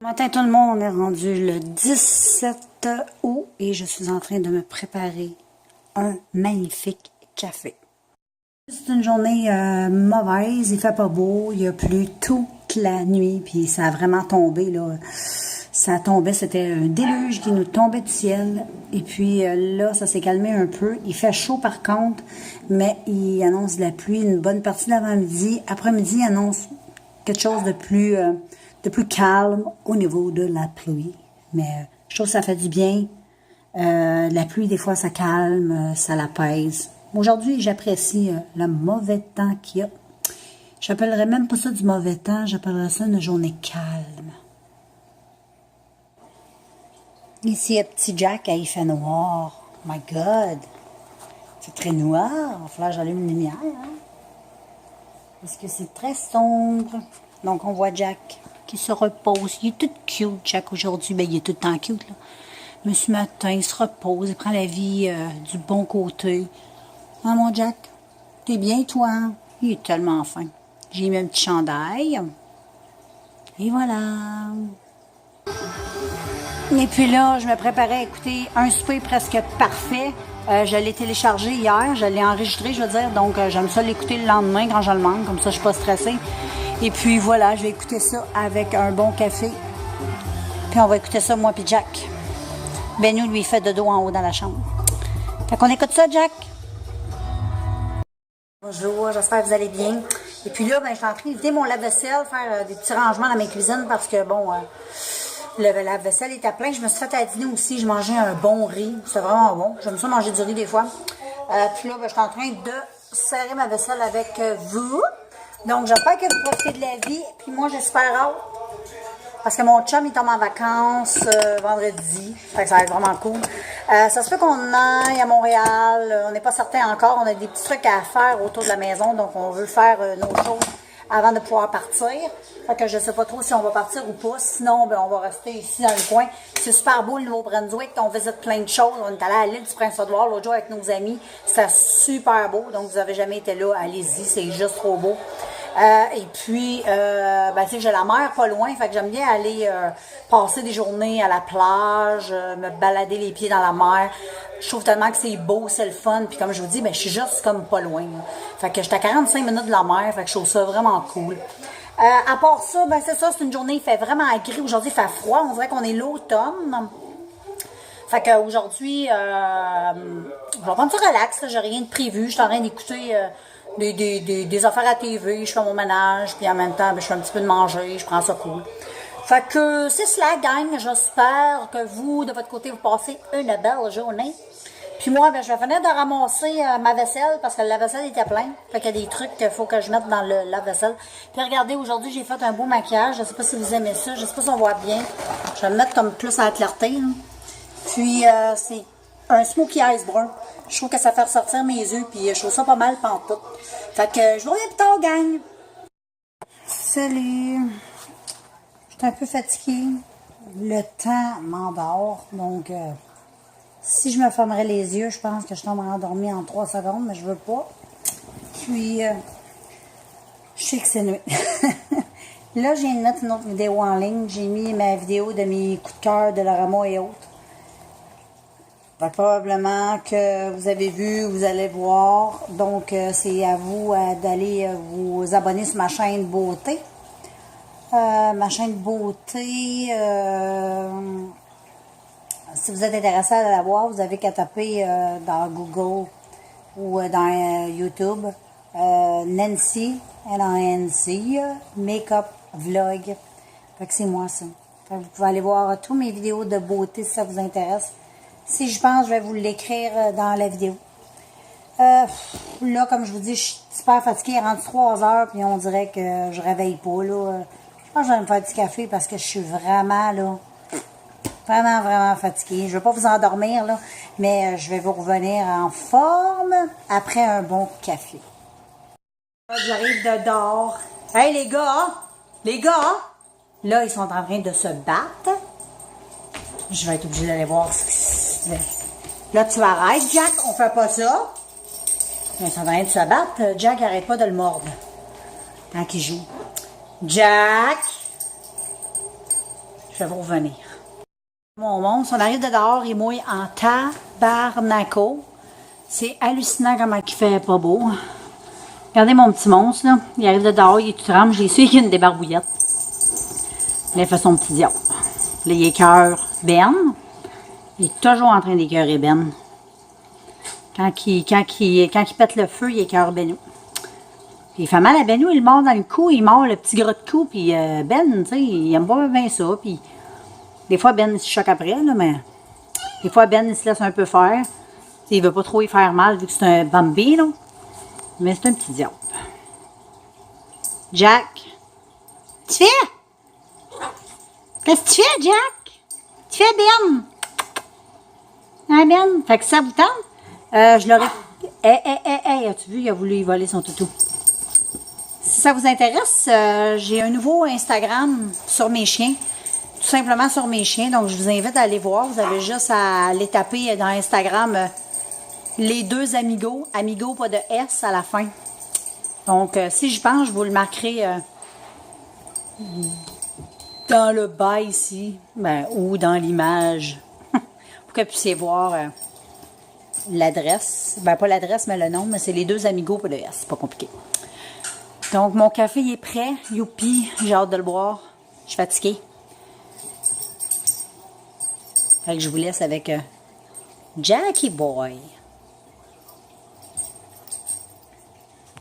Matin tout le monde, on est rendu le 17 août et je suis en train de me préparer un magnifique café. C'est une journée mauvaise, il fait pas beau, il a plu toute la nuit puis ça a vraiment tombé là. Ça tombait, c'était un déluge qui nous tombait du ciel et puis là ça s'est calmé un peu. Il fait chaud par contre, mais il annonce de la pluie une bonne partie de l'avant-midi. Après-midi, il annonce quelque chose de plus calme au niveau de la pluie. Mais je trouve que ça fait du bien. La pluie, des fois, ça calme, ça l'apaise. Aujourd'hui, j'apprécie le mauvais temps qu'il y a. J'appellerais même pas ça du mauvais temps, j'appellerais ça une journée calme. Ici, un petit Jack, il fait noir. Oh my God! C'est très noir. Il va falloir que j'allume une lumière. Hein? Parce que c'est très sombre. Donc, on voit Jack qui se repose. Il est tout cute, Jack, aujourd'hui. Ben, il est tout le temps cute, là. Mais ce matin, il se repose. Il prend la vie du bon côté. Hein, mon Jack? T'es bien, toi? Hein? Il est tellement fin. J'ai mis un petit chandail. Et voilà. Et puis là, je me préparais à écouter un souper presque parfait. Je l'ai téléchargé hier, je l'ai enregistré, je veux dire. Donc, j'aime ça l'écouter le lendemain quand je le mange. Comme ça, je suis pas stressée. Et puis, voilà, je vais écouter ça avec un bon café. Puis, on va écouter ça, moi puis Jack. Benou, lui, fait de dos en haut dans la chambre. Fait qu'on écoute ça, Jack. Bonjour, j'espère que vous allez bien. Et puis là, ben, je suis en train d'éviter mon lave-vaisselle, faire des petits rangements dans ma cuisine parce que, bon, le lave-vaisselle était plein. Je me suis fait à dîner aussi, je mangeais un bon riz. C'est vraiment bon. J'aime ça manger du riz des fois. Puis là, ben, je suis en train de serrer ma vaisselle avec vous. Donc, j'espère que vous profitez de la vie. Puis moi, j'espère hâte. Parce que mon chum, il tombe en vacances vendredi. Fait que ça va être vraiment cool. Ça se fait qu'on aille à Montréal. On n'est pas certain encore. On a des petits trucs à faire autour de la maison. Donc, on veut faire nos choses avant de pouvoir partir. Fait que je sais pas trop si on va partir ou pas. Sinon, ben, on va rester ici dans le coin. C'est super beau, le Nouveau-Brunswick. On visite plein de choses. On est allé à l'île du Prince-Édouard l'autre jour avec nos amis. C'était super beau. Donc, vous avez jamais été là, allez-y. C'est juste trop beau. Et puis, ben, tu sais, j'ai la mer pas loin, fait que j'aime bien aller passer des journées à la plage, me balader les pieds dans la mer. Je trouve tellement que c'est beau, c'est le fun, puis comme je vous dis, ben, je suis juste comme pas loin. Là. Fait que j'étais à 45 minutes de la mer, fait que je trouve ça vraiment cool. À part ça, ben, c'est ça, c'est une journée, il fait vraiment gris. Aujourd'hui, il fait froid, on dirait qu'on est l'automne. Fait qu'aujourd'hui, je vais prendre ça relax, j'ai rien de prévu, je suis en train d'écouter des affaires à TV, je fais mon ménage, puis en même temps, ben, je fais un petit peu de manger, je prends ça cool. Fait que c'est cela, gang. J'espère que vous, de votre côté, vous passez une belle journée. Puis moi, ben, je vais finir de ramasser ma vaisselle parce que la vaisselle était pleine. Fait qu'il y a des trucs qu'il faut que je mette dans le lave-vaisselle. Puis regardez, aujourd'hui, j'ai fait un beau maquillage. Je sais pas si vous aimez ça. Je sais pas si on voit bien. Je vais me mettre comme plus à la clarté. Là. Puis c'est un smokey eyes brun. Je trouve que ça fait ressortir mes yeux, puis je trouve ça pas mal pantoute. Fait que je vous reviens plus tard, gang! Salut! Je suis un peu fatiguée. Le temps m'endort, donc si je me fermerais les yeux, je pense que je tomberais endormie en 3 secondes, mais je veux pas. Puis, je sais que c'est nuit. Là, je viens de mettre une autre vidéo en ligne. J'ai mis ma vidéo de mes coups de cœur de Laurama et autres. Probablement que vous avez vu, vous allez voir. Donc, c'est à vous d'aller vous abonner sur ma chaîne beauté. Ma chaîne beauté, si vous êtes intéressé à la voir, vous avez qu'à taper dans Google ou dans YouTube Nancy, N-A-N-C, Makeup Vlog. Fait que c'est moi ça. Fait que vous pouvez aller voir tous mes vidéos de beauté si ça vous intéresse. Si je pense, je vais vous l'écrire dans la vidéo. Là, comme je vous dis, je suis super fatiguée. Il est rendu 3 heures, puis on dirait que je réveille pas. Là. Je pense que je vais me faire du café parce que je suis vraiment, là, vraiment fatiguée. Je ne vais pas vous endormir, là, mais je vais vous revenir en forme après un bon café. J'arrive de dehors. Hey, les gars, là, ils sont en train de se battre. Je vais être obligée d'aller voir ce qui se fait. Là, tu arrêtes, Jack. On fait pas ça. Ils sont en train de se battre. Jack n'arrête pas de le mordre quand il joue. Jack! Je vais vous revenir. Mon monstre, on arrive de dehors, il mouille en tabarnaco. C'est hallucinant comment il fait pas beau. Regardez mon petit monstre, là. Il arrive de dehors, il est tout trempe. J'ai su qu'il y a une débarbouillette. Là, il fait son petit diable. Là, il écœure Ben. Il est toujours en train d'écœurer Ben. Quand il pète le feu, il écœure Benou. Puis il fait mal à Benou, il mord dans le cou, il mord le petit gras de cou, puis Ben, tu sais, il aime pas bien ça. Puis des fois, Ben, il se choque après, là, mais des fois, Ben, il se laisse un peu faire. T'sais, il veut pas trop y faire mal, vu que c'est un Bambi, là. Mais c'est un petit diable. Jack, tu fais? Qu'est-ce que tu fais, Jack? Tu fais, Ben? Hein, Ben? Fait que ça vous tente? Je l'aurais... as-tu vu, il a voulu y voler son toutou. Si ça vous intéresse, j'ai un nouveau Instagram sur mes chiens. Tout simplement sur mes chiens. Donc, je vous invite à aller voir. Vous avez juste à aller taper dans Instagram les deux amigos. Amigo, pas de S à la fin. Donc, si je pense, je vous le marquerai dans le bas ici. Ou dans l'image. Pour que vous puissiez voir l'adresse. Pas l'adresse, mais le nom. Mais c'est les deux amigos, pas de S. C'est pas compliqué. Donc, mon café il est prêt. Youpi, j'ai hâte de le boire. Je suis fatiguée. Fait que je vous laisse avec Jackie Boy.